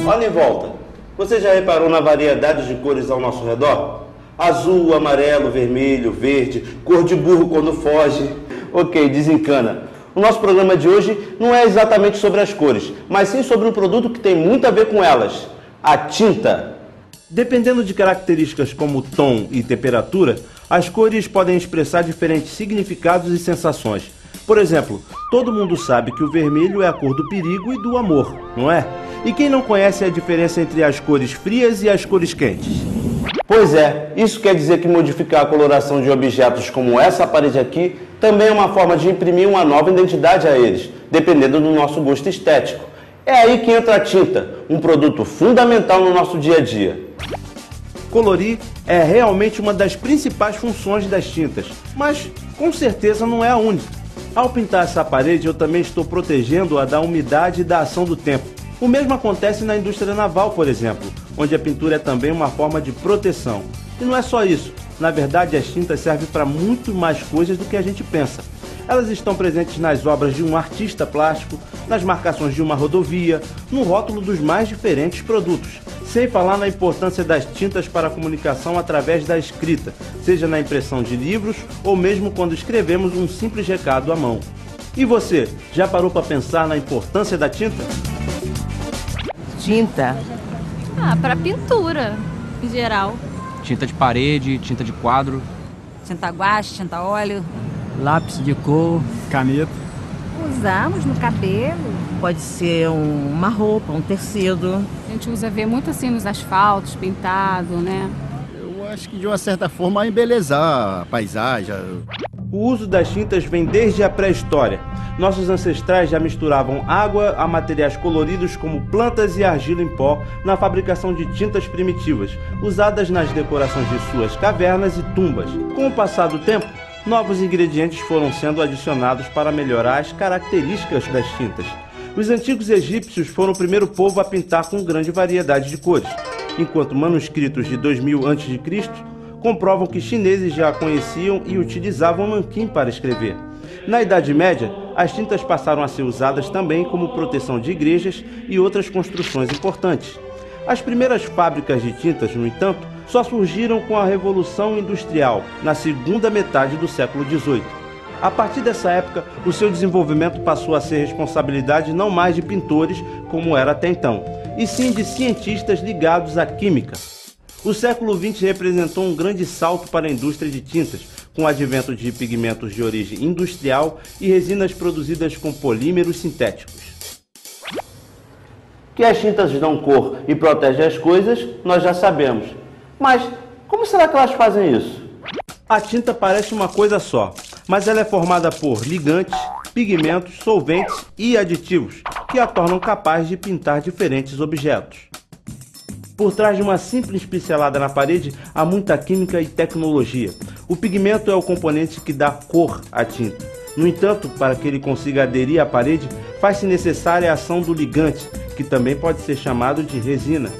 Olha em volta. Você já reparou na variedade de cores ao nosso redor? Azul, amarelo, vermelho, verde, cor de burro quando foge. Ok, desencana. O nosso programa de hoje não é exatamente sobre as cores, mas sim sobre um produto que tem muito a ver com elas: a tinta. Dependendo de características como tom e temperatura, as cores podem expressar diferentes significados e sensações. Por exemplo, todo mundo sabe que o vermelho é a cor do perigo e do amor, não é? E quem não conhece a diferença entre as cores frias e as cores quentes? Pois é, isso quer dizer que modificar a coloração de objetos como essa parede aqui também é uma forma de imprimir uma nova identidade a eles, dependendo do nosso gosto estético. É aí que entra a tinta, um produto fundamental no nosso dia a dia. Colorir é realmente uma das principais funções das tintas, mas com certeza não é a única. Ao pintar essa parede, eu também estou protegendo-a da umidade e da ação do tempo. O mesmo acontece na indústria naval, por exemplo, onde a pintura é também uma forma de proteção. E não é só isso. Na verdade, as tintas servem para muito mais coisas do que a gente pensa. Elas estão presentes nas obras de um artista plástico, nas marcações de uma rodovia, no rótulo dos mais diferentes produtos. Sem falar na importância das tintas para a comunicação através da escrita, seja na impressão de livros ou mesmo quando escrevemos um simples recado à mão. E você, já parou para pensar na importância da tinta? Tinta? Para pintura, em geral. Tinta de parede, tinta de quadro. Tinta guache, tinta óleo. Lápis de cor, caneta. Usamos no cabelo. Pode ser uma roupa, um tecido. A gente vê muito assim nos asfaltos, pintado, né? Eu acho que de uma certa forma embelezar a paisagem. O uso das tintas vem desde a pré-história. Nossos ancestrais já misturavam água a materiais coloridos como plantas e argila em pó na fabricação de tintas primitivas, usadas nas decorações de suas cavernas e tumbas. Com o passar do tempo, novos ingredientes foram sendo adicionados para melhorar as características das tintas. Os antigos egípcios foram o primeiro povo a pintar com grande variedade de cores, enquanto manuscritos de 2000 a.C. comprovam que chineses já conheciam e utilizavam nanquim para escrever. Na Idade Média, as tintas passaram a ser usadas também como proteção de igrejas e outras construções importantes. As primeiras fábricas de tintas, no entanto, só surgiram com a Revolução Industrial, na segunda metade do século XVIII. A partir dessa época, o seu desenvolvimento passou a ser responsabilidade não mais de pintores, como era até então, e sim de cientistas ligados à química. O século XX representou um grande salto para a indústria de tintas, com o advento de pigmentos de origem industrial e resinas produzidas com polímeros sintéticos. Que as tintas dão cor e protegem as coisas, nós já sabemos. Mas como será que elas fazem isso? A tinta parece uma coisa só, mas ela é formada por ligantes, pigmentos, solventes e aditivos, que a tornam capaz de pintar diferentes objetos. Por trás de uma simples pincelada na parede, há muita química e tecnologia. O pigmento é o componente que dá cor à tinta. No entanto, para que ele consiga aderir à parede, faz-se necessária a ação do ligante, que também pode ser chamado de resina.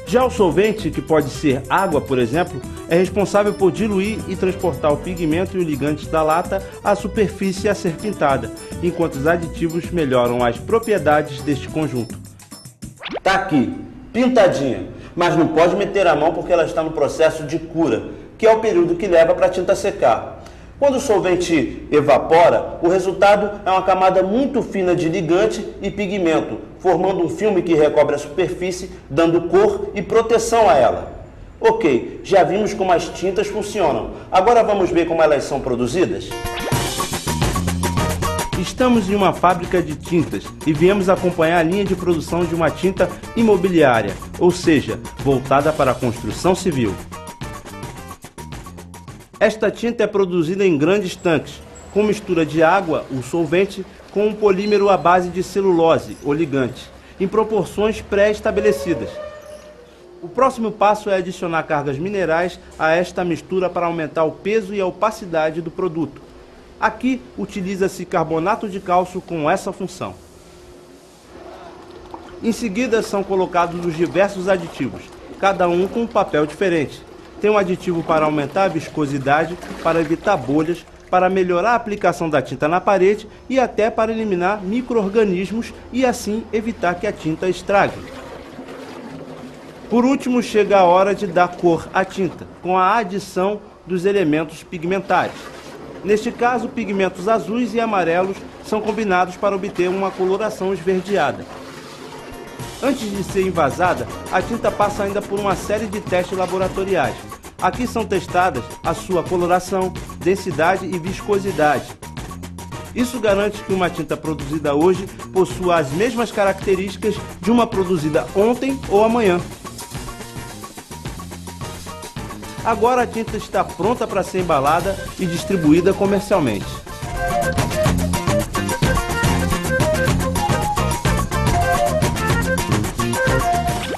Já o solvente, que pode ser água, por exemplo, é responsável por diluir e transportar o pigmento e o ligante da lata à superfície a ser pintada, enquanto os aditivos melhoram as propriedades deste conjunto. Tá aqui, pintadinha, mas não pode meter a mão porque ela está no processo de cura, que é o período que leva para a tinta secar. Quando o solvente evapora, o resultado é uma camada muito fina de ligante e pigmento, formando um filme que recobre a superfície, dando cor e proteção a ela. Ok, já vimos como as tintas funcionam. Agora vamos ver como elas são produzidas? Estamos em uma fábrica de tintas e viemos acompanhar a linha de produção de uma tinta imobiliária, ou seja, voltada para a construção civil. Esta tinta é produzida em grandes tanques, com mistura de água, o solvente, com um polímero à base de celulose, ou ligante, em proporções pré-estabelecidas. O próximo passo é adicionar cargas minerais a esta mistura para aumentar o peso e a opacidade do produto. Aqui utiliza-se carbonato de cálcio com essa função. Em seguida são colocados os diversos aditivos, cada um com um papel diferente. Tem um aditivo para aumentar a viscosidade, para evitar bolhas, para melhorar a aplicação da tinta na parede e até para eliminar micro-organismos e assim evitar que a tinta estrague. Por último, chega a hora de dar cor à tinta, com a adição dos elementos pigmentários. Neste caso, pigmentos azuis e amarelos são combinados para obter uma coloração esverdeada. Antes de ser envasada, a tinta passa ainda por uma série de testes laboratoriais. Aqui são testadas a sua coloração, densidade e viscosidade. Isso garante que uma tinta produzida hoje possua as mesmas características de uma produzida ontem ou amanhã. Agora a tinta está pronta para ser embalada e distribuída comercialmente.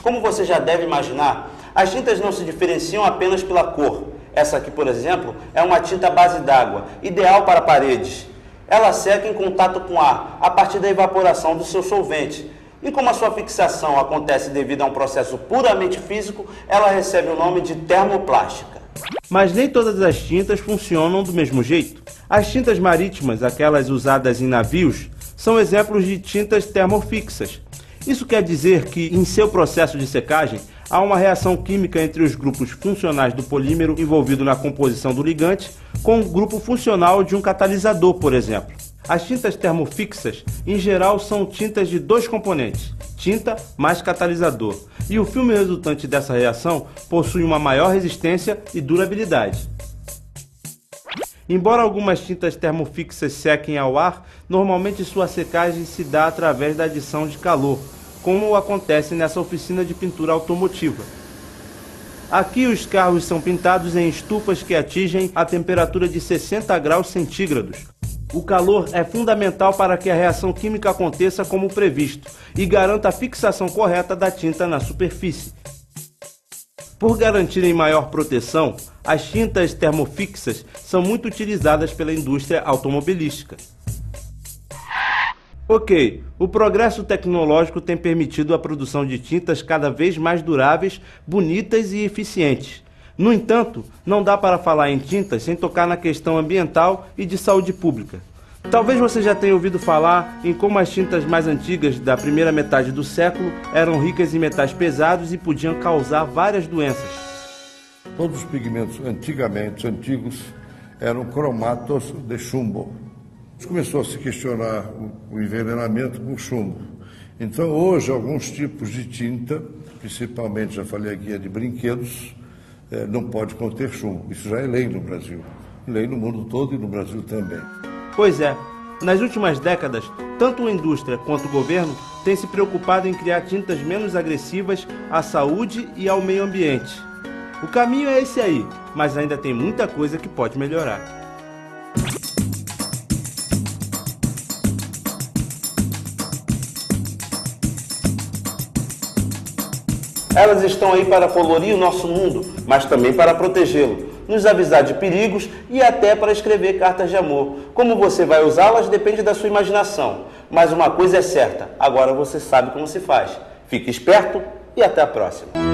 Como você já deve imaginar, as tintas não se diferenciam apenas pela cor. Essa aqui, por exemplo, é uma tinta à base d'água, ideal para paredes. Ela seca em contato com ar, a partir da evaporação do seu solvente. E como a sua fixação acontece devido a um processo puramente físico, ela recebe o nome de termoplástica. Mas nem todas as tintas funcionam do mesmo jeito. As tintas marítimas, aquelas usadas em navios, são exemplos de tintas termofixas. Isso quer dizer que, em seu processo de secagem, há uma reação química entre os grupos funcionais do polímero envolvido na composição do ligante com o grupo funcional de um catalisador, por exemplo. As tintas termofixas, em geral, são tintas de dois componentes, tinta mais catalisador, e o filme resultante dessa reação possui uma maior resistência e durabilidade. Embora algumas tintas termofixas sequem ao ar, normalmente sua secagem se dá através da adição de calor, como acontece nessa oficina de pintura automotiva. Aqui os carros são pintados em estufas que atingem a temperatura de 60 graus centígrados. O calor é fundamental para que a reação química aconteça como previsto e garanta a fixação correta da tinta na superfície. Por garantirem maior proteção, as tintas termofixas são muito utilizadas pela indústria automobilística. Ok, o progresso tecnológico tem permitido a produção de tintas cada vez mais duráveis, bonitas e eficientes. No entanto, não dá para falar em tintas sem tocar na questão ambiental e de saúde pública. Talvez você já tenha ouvido falar em como as tintas mais antigas da primeira metade do século eram ricas em metais pesados e podiam causar várias doenças. Todos os pigmentos antigos, eram cromatos de chumbo. Começou a se questionar o envenenamento com chumbo. Então, hoje, alguns tipos de tinta, principalmente, já falei aqui, é de brinquedos, não pode conter chumbo. Isso já é lei no Brasil. Lei no mundo todo e no Brasil também. Pois é, nas últimas décadas, tanto a indústria quanto o governo têm se preocupado em criar tintas menos agressivas à saúde e ao meio ambiente. O caminho é esse aí, mas ainda tem muita coisa que pode melhorar. Elas estão aí para colorir o nosso mundo, mas também para protegê-lo, nos avisar de perigos e até para escrever cartas de amor. Como você vai usá-las depende da sua imaginação. Mas uma coisa é certa, agora você sabe como se faz. Fique esperto e até a próxima.